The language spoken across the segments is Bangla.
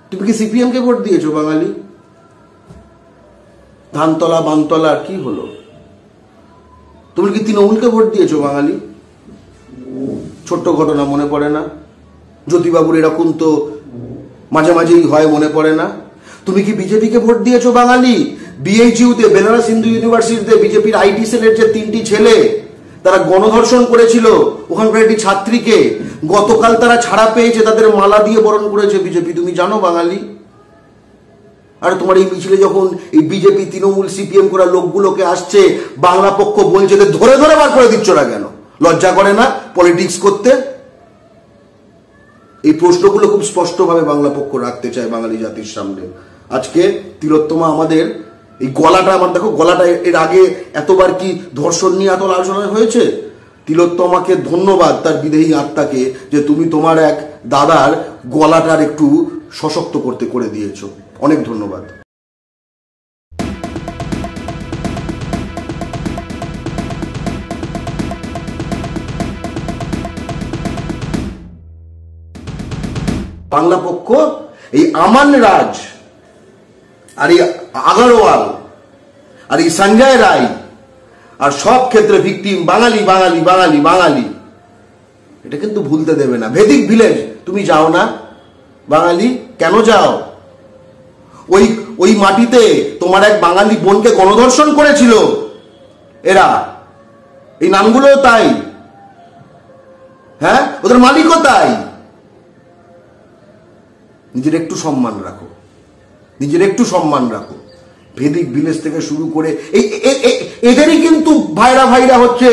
তুমি কি সিপিএম কে ভোট দিয়েছো বাঙালি? ধানতলা বানতলা কি হলো? তুমি কি তৃণমূলকে ভোট দিয়েছো বাঙালি? ছোট্ট ঘটনা মনে পড়ে না? জ্যোতিবাবুর এরকম তো মাঝে মাঝেই হয়, মনে পড়ে না? তুমি কি বিজেপিকে ভোট দিয়েছো বাঙালি? বিএইচইউতে, বেনারস হিন্দু ইউনিভার্সিটিতে বিজেপির আইটি সেলের যে 3টি ছেলে তারা গণধর্ষণ করেছিল ওখানকার একটি ছাত্রীকে, গতকাল তারা ছাড়া পেয়েছে, তাদের মালা দিয়ে বরণ করেছে বিজেপি, তুমি জানো বাঙালি? আর তোমার এই মিছিলে যখন এই বিজেপি, তৃণমূল, সিপিএম করা লোকগুলোকে আসছে, বাংলা পক্ষ বলছে ধরে ধরে বার করে দিচ্ছ না কেন? লজ্জা করে না পলিটিক্স করতে? এই প্রশ্নগুলো খুব স্পষ্টভাবে বাংলা পক্ষ রাখতে চায় বাঙালি জাতির সামনে। আজকে তিলোত্তমা আমাদের এই গলাটা, আমার দেখো গলাটা, এর আগে এতবার কি ধর্ষণ নিয়ে এত আলোচনা হয়েছে? তিলোত্তমাকে ধন্যবাদ, তার বিদেহী আত্মাকে, যে তুমি তোমার এক দাদার গলাটার একটু সশক্ত করে দিয়েছো। অনেক ধন্যবাদ। বাংলা পক্ষ এই আমান রাজ আর এই আগারওয়াল আর এই সঞ্জয় রায় আর সব ক্ষেত্রে ভিকটিম বাঙালি বাঙালি বাঙালি বাঙালি, এটা কিন্তু ভুলতে দেবে না। ভেদিক ভিলেজ তুমি যাও না বাঙালি? কেন যাও? ওই মাটিতে তোমার এক বাঙালি বোনকে গণধর্ষণ করেছিল এরা, এই নামগুলো তাই, হ্যাঁ, ওদের মালিকও তাই। নিজের একটু সম্মান রাখো, নিজের একটু সম্মান রাখো। ভেদিক ভিলেজ থেকে শুরু করে এদেরই কিন্তু ভাইরা হচ্ছে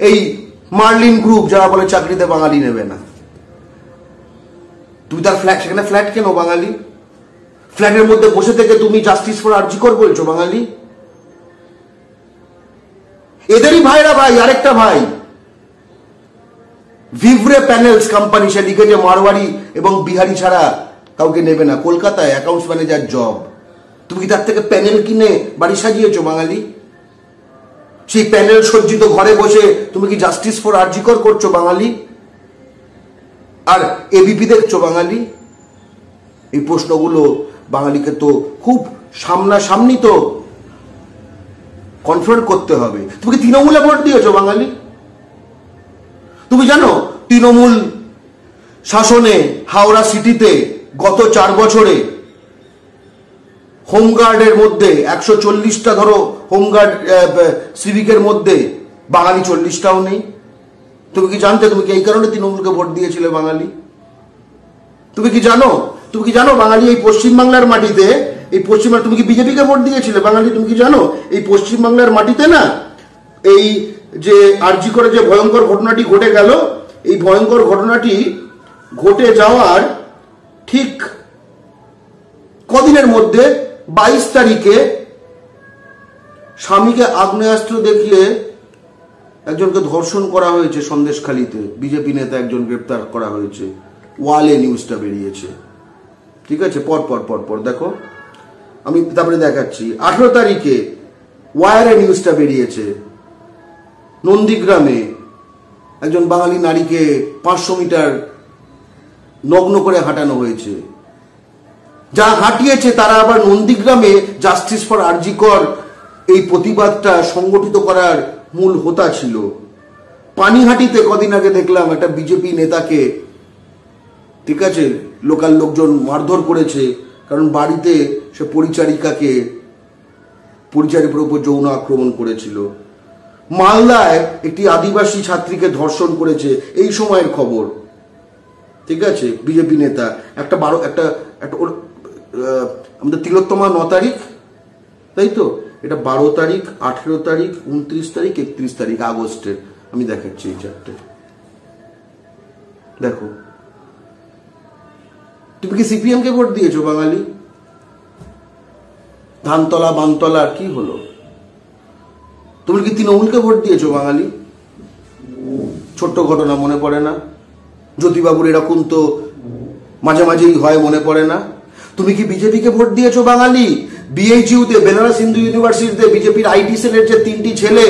এই মার্লিন গ্রুপ, যারা বলে চাকরিতে বাঙালি নেবে না। তুমি তার ফ্ল্যাট, সেখানে ফ্ল্যাট কেন বাঙালি? ফ্ল্যাটের মধ্যে বসে থেকে তুমি জাস্টিস ফর আরজিকর বলছো বাঙালি? এদেরই ভাইরা ভাই, আরেকটা ভাই ভিভরে প্যানেলস কোম্পানি, সে লিখেছে মারওয়ারি এবং বিহারি ছাড়া কাউকে নেবে না, কলকাতায় অ্যাকাউন্টস ম্যানেজার জব। তুমি কি তার থেকে প্যানেল কিনে বাড়ি সাজিয়েছো বাঙালি? সেই প্যানেল সজ্জিত ঘরে বসে তুমি কি জাস্টিস ফর আরজিকর করছো বাঙালি? আর এবিপি দেখছো বাঙালি? এই প্রশ্নগুলো বাঙালিকে তো খুব সামনাসামনি তো কনফ্রন্ট করতে হবে। তুমি কি তৃণমূলে ভোট দিয়েছো বাঙালি? তুমি জানো তৃণমূল শাসনে হাওড়া সিটিতে গত 4 বছরে হোমগার্ডের মধ্যে 140টা ধরো হোমগার্ড সিভিকের মধ্যে বাঙালি 40টাও নেই। তুমি কি জানতে? তুমি কি এই কারণে তৃণমূলকে ভোট দিয়েছিলে বাঙালি? তুমি কি জানো বাঙালি এই পশ্চিমবাংলার মাটিতে, এই পশ্চিমবাংলা, তুমি কি বিজেপিকে ভোট দিয়েছিলে বাঙালি? তুমি কি জানো এই পশ্চিমবাংলার মাটিতে না, এই যে আরজি করে যে ভয়ঙ্কর ঘটনাটি ঘটে গেল, এই ভয়ঙ্কর ঘটনাটি ঘটে যাওয়ার ঠিক কদিনের মধ্যে 22 তারিখে স্বামীকে আগ্নেয়াস্ত্র দেখিয়ে একজনকে ধর্ষণ করা হয়েছে সন্দেশখালীতে, বিজেপি নেতা একজন গ্রেপ্তার করা হয়েছে। ওয়ালে নিউজটা বেরিয়েছে, ঠিক আছে? পর দেখো, আমি তারপরে দেখাচ্ছি। 18 তারিখে ওয়ারে নিউজটা বেরিয়েছে, নন্দীগ্রামে একজন বাঙালি নারীকে 500 মিটার নগ্ন করে হাঁটানো হয়েছে। যা হাঁটিয়েছে তারা আবার নন্দীগ্রামে জাস্টিস ফর আরজিকর এই প্রতিবাদটা সংগঠিত করার মূল হোতা ছিল। পানিহাটিতে কদিন আগে দেখলাম একটা বিজেপি নেতাকে, ঠিক আছে, লোকাল লোকজন মারধর করেছে, কারণ বাড়িতে সে পরিচারিকার উপর যৌন আক্রমণ করেছিল। মালদায় একটি আদিবাসী ছাত্রীকে ধর্ষণ করেছে, এই সময়ের খবর, ঠিক আছে, বিজেপি নেতা। আমাদের তিলোত্তমা 9 তারিখ, তাই তো? এটা 12 তারিখ, 18 তারিখ, 29 তারিখ, 31 তারিখ আগস্টের। আমি দেখাচ্ছি এই চারটে, দেখো। তুমি কি সিপিএম কে ভোট দিয়েছো বাঙালি? ধানতলা বানতলা কি হলো? তুমি কি তৃণমূলকে ভোট দিয়েছো বাঙালি? ছোট্ট ঘটনা মনে পড়ে না? জ্যোতিবাবুর এরকম তো মাঝে মাঝেই হয়, মনে পড়ে না? তুমি কি বিজেপিকে ভোট দিয়েছো বাঙালি? বিএইচইউতে, বেনারস হিন্দু ইউনিভার্সিটিতে বিজেপির আইটি সেলের যে 3টি ছেলে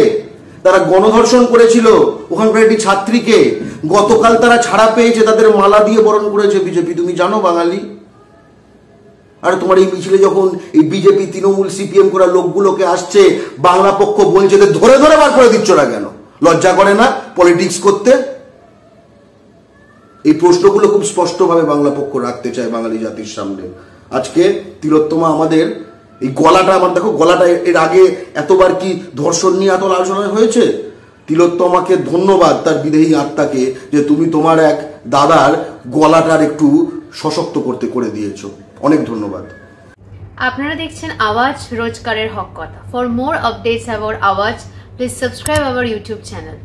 তারা গণধর্ষণ করেছিল ওখানকার একটি ছাত্রীকে, গতকাল তারা ছাড়া পেয়েছে, তাদের মালা দিয়ে বরণ করেছে বিজেপি, তুমি জানো বাঙালি? আর তোমার এই মিছিলে যখন এই বিজেপি তৃণমূল সিপিএম করা লোকগুলোকে আসছে, বাংলা পক্ষ বলছে ধরে ধরে বার করে দিচ্ছ না কেন? লজ্জা করে না পলিটিক্স করতে? এই প্রশ্নগুলো খুব স্পষ্টভাবে বাংলা পক্ষ রাখতে চায় বাঙালি জাতির সামনে। আজকে তিলোত্তমা আমাদের এই গলাটা, আমার দেখো গলাটা, এর আগে এতবার কি ধর্ষণ নিয়ে এত আলোচনা হয়েছে? তিলোত্তমাকে ধন্যবাদ, তার বিদেহী আত্মাকে, যে তুমি তোমার এক দাদার গলাটার একটু সশক্ত করে দিয়েছো। অনেক ধন্যবাদ। আপনারা দেখছেন আওয়াজ, রোজকারের হক কথা। ফর মোর আপডেটস অ্যাবাউট আওয়াজ, please subscribe our YouTube channel.